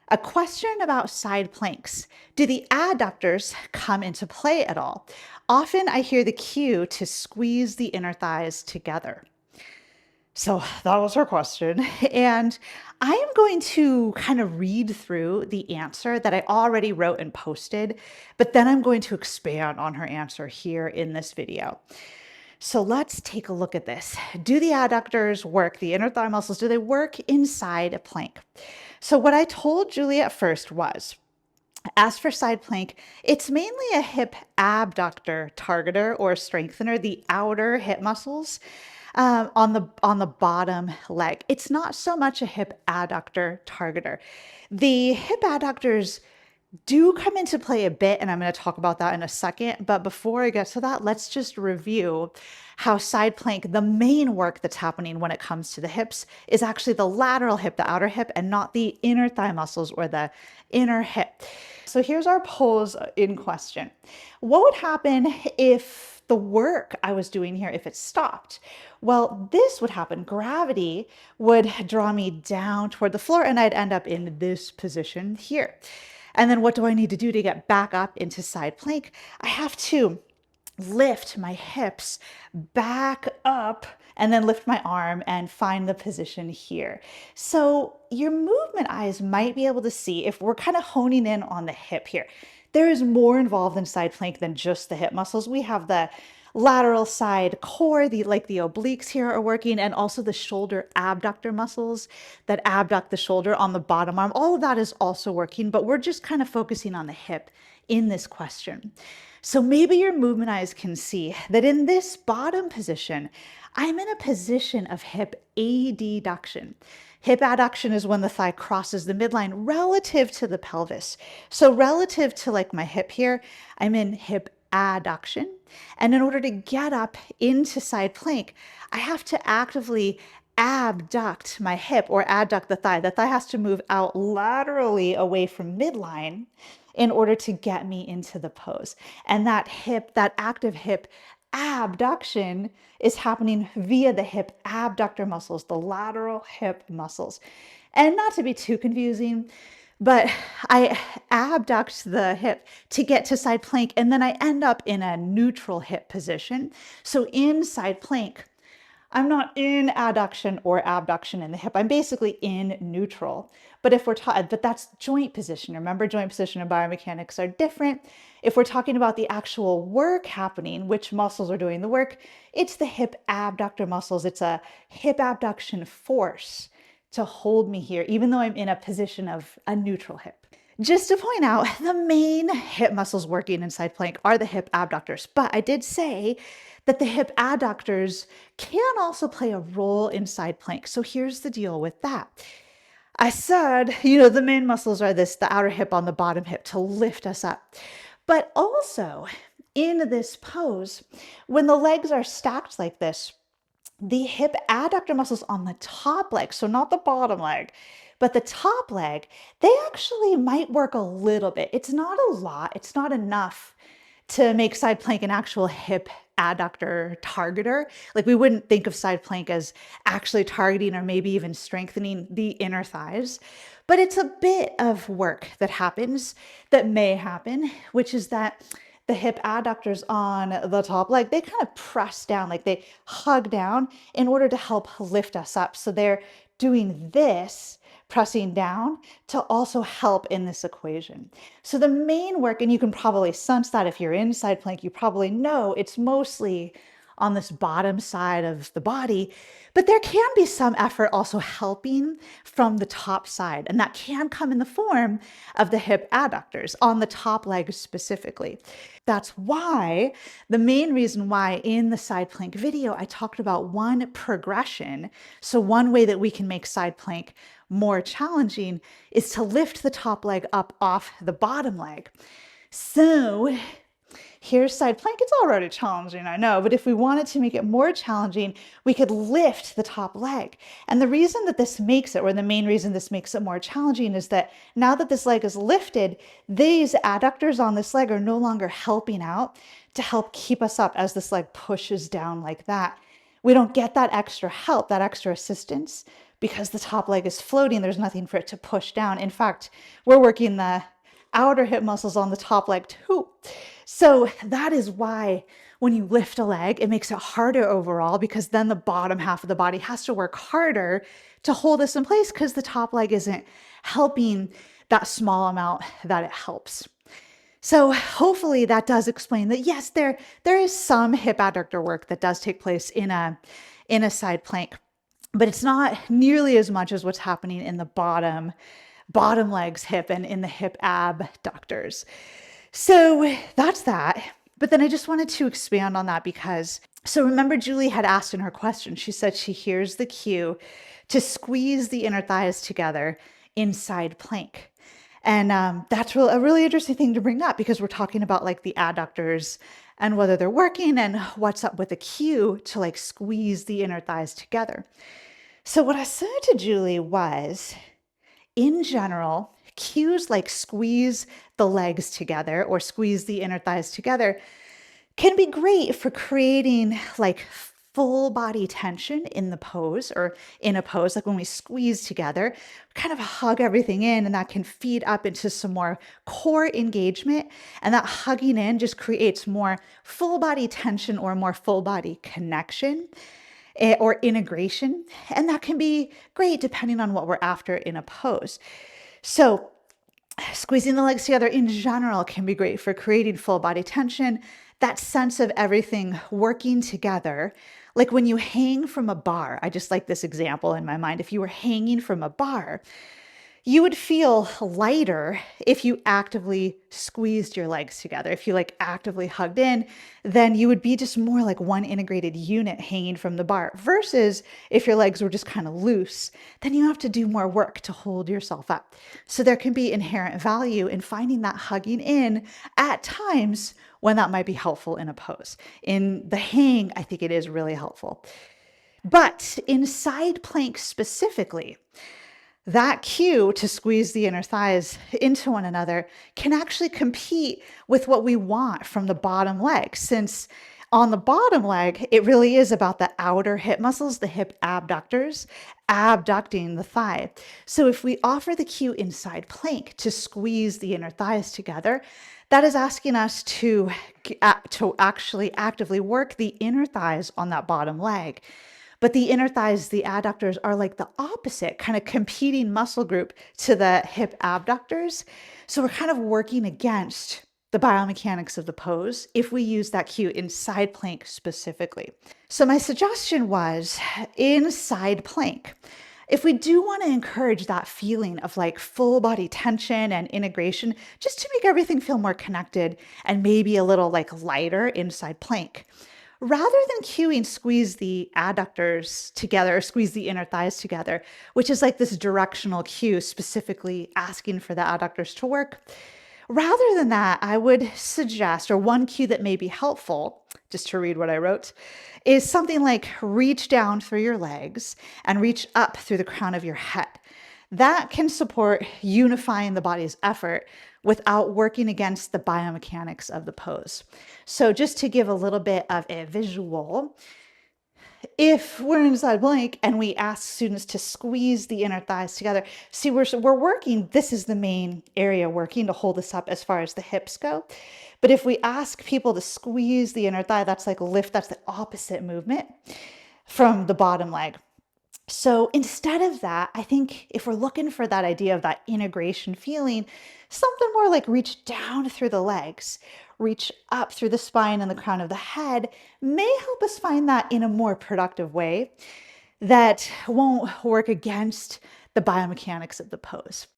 A question about side planks. Do the adductors come into play at all? Often I hear the cue to squeeze the inner thighs together. So that was her question. And I am going to kind of read through the answer that I already wrote and posted, but then I'm going to expand on her answer here in this video. So let's take a look at this. Do the adductors work, the inner thigh muscles, do they work inside a plank? So what I told Julie at first was, as for side plank, it's mainly a hip abductor targeter or strengthener, the outer hip muscles on the bottom leg. It's not so much a hip adductor targeter. The hip adductors do come into play a bit, and I'm going to talk about that in a second. But before I get to that, let's just review how side plank, the main work that's happening when it comes to the hips, is actually the lateral hip, the outer hip, and not the inner thigh muscles or the inner hip. So here's our pose in question. What would happen if the work I was doing here, if it stopped? Well, this would happen. Gravity would draw me down toward the floor, and I'd end up in this position here. And then what do I need to do to get back up into side plank? I have to lift my hips back up and then lift my arm and find the position here. So your movement eyes might be able to see, if we're kind of honing in on the hip here, there is more involved in side plank than just the hip muscles. We have the lateral side core, the obliques here are working, and also the shoulder abductor muscles that abduct the shoulder on the bottom arm. All of that is also working, but we're just kind of focusing on the hip in this question. So maybe your movement eyes can see that in this bottom position, I'm in a position of hip adduction. Hip adduction is when the thigh crosses the midline relative to the pelvis. So relative to like my hip here, I'm in hip adduction. And in order to get up into side plank, I have to actively abduct my hip or adduct the thigh. The thigh has to move out laterally away from midline in order to get me into the pose. And that hip, that active hip abduction is happening via the hip abductor muscles, the lateral hip muscles. And not to be too confusing, but I abduct the hip to get to side plank, and then I end up in a neutral hip position. So in side plank, I'm not in adduction or abduction in the hip. I'm basically in neutral. But if we're talking, but that's joint position. Remember, joint position and biomechanics are different. If we're talking about the actual work happening, which muscles are doing the work, it's the hip abductor muscles. It's a hip abduction force to hold me here, even though I'm in a position of a neutral hip. Just to point out, the main hip muscles working in side plank are the hip abductors, but I did say that the hip adductors can also play a role in side plank. So here's the deal with that. I said, the main muscles are the outer hip on the bottom hip to lift us up. But also in this pose, when the legs are stacked like this, the hip adductor muscles on the top leg, so not the bottom leg, but the top leg, they actually might work a little bit. It's not a lot, it's not enough to make side plank an actual hip adductor targeter. Like we wouldn't think of side plank as actually targeting or maybe even strengthening the inner thighs, but it's a bit of work that happens, that may happen, which is that the hip adductors on the top leg, they kind of press down, like they hug down in order to help lift us up. So they're doing this, pressing down, to also help in this equation. So the main work, and you can probably sense that if you're in side plank, you probably know it's mostly on this bottom side of the body, but there can be some effort also helping from the top side, and that can come in the form of the hip adductors on the top leg specifically. That's why, the main reason why in the side plank video, I talked about one progression. So one way that we can make side plank more challenging is to lift the top leg up off the bottom leg. So here's side plank. It's already challenging, I know, but if we wanted to make it more challenging, we could lift the top leg. And the reason that this makes it, or the main reason this makes it more challenging, is that now that this leg is lifted, these adductors on this leg are no longer helping out to help keep us up as this leg pushes down like that. We don't get that extra help, that extra assistance, because the top leg is floating. There's nothing for it to push down. In fact, we're working the outer hip muscles on the top leg too. So that is why when you lift a leg, it makes it harder overall, because then the bottom half of the body has to work harder to hold this in place because the top leg isn't helping that small amount that it helps. So hopefully that does explain that, yes, there is some hip adductor work that does take place in a side plank, but it's not nearly as much as what's happening in the bottom legs hip and in the hip abductors. So that's that. But then I just wanted to expand on that because, so remember Julie had asked in her question, she said she hears the cue to squeeze the inner thighs together in side plank. And that's a really interesting thing to bring up because we're talking about like the adductors and whether they're working and what's up with the cue to like squeeze the inner thighs together. So what I said to Julie was, in general, cues like squeeze the legs together or squeeze the inner thighs together can be great for creating like full body tension in the pose or in a pose. Like when we squeeze together, kind of hug everything in, and that can feed up into some more core engagement. And that hugging in just creates more full body tension or more full body connection or integration. And that can be great depending on what we're after in a pose. So squeezing the legs together in general can be great for creating full body tension, that sense of everything working together. Like when you hang from a bar, I just like this example in my mind. If you were hanging from a bar, you would feel lighter if you actively squeezed your legs together. If you like actively hugged in, then you would be just more like one integrated unit hanging from the bar, versus if your legs were just kind of loose, then you have to do more work to hold yourself up. So there can be inherent value in finding that hugging in at times when that might be helpful in a pose. In the hang, I think it is really helpful. But in side plank specifically, that cue to squeeze the inner thighs into one another can actually compete with what we want from the bottom leg, since on the bottom leg, it really is about the outer hip muscles, the hip abductors, abducting the thigh. So if we offer the cue in side plank to squeeze the inner thighs together, that is asking us to actually actively work the inner thighs on that bottom leg. But the inner thighs, the adductors, are like the opposite, kind of competing muscle group to the hip abductors. So we're kind of working against the biomechanics of the pose if we use that cue in side plank specifically. So my suggestion was, in side plank, if we do want to encourage that feeling of like full body tension and integration, just to make everything feel more connected and maybe a little like lighter in side plank, rather than cueing squeeze the adductors together or squeeze the inner thighs together, which is like this directional cue specifically asking for the adductors to work, rather than that, I would suggest, or one cue that may be helpful, just to read what I wrote, is something like reach down through your legs and reach up through the crown of your head. That can support unifying the body's effort without working against the biomechanics of the pose. So just to give a little bit of a visual, if we're in side plank and we ask students to squeeze the inner thighs together, see, we're working, this is the main area working to hold us up as far as the hips go. But if we ask people to squeeze the inner thigh, that's like lift, that's the opposite movement from the bottom leg. So instead of that, I think if we're looking for that idea of that integration feeling, something more like reach down through the legs, reach up through the spine and the crown of the head may help us find that in a more productive way that won't work against the biomechanics of the pose.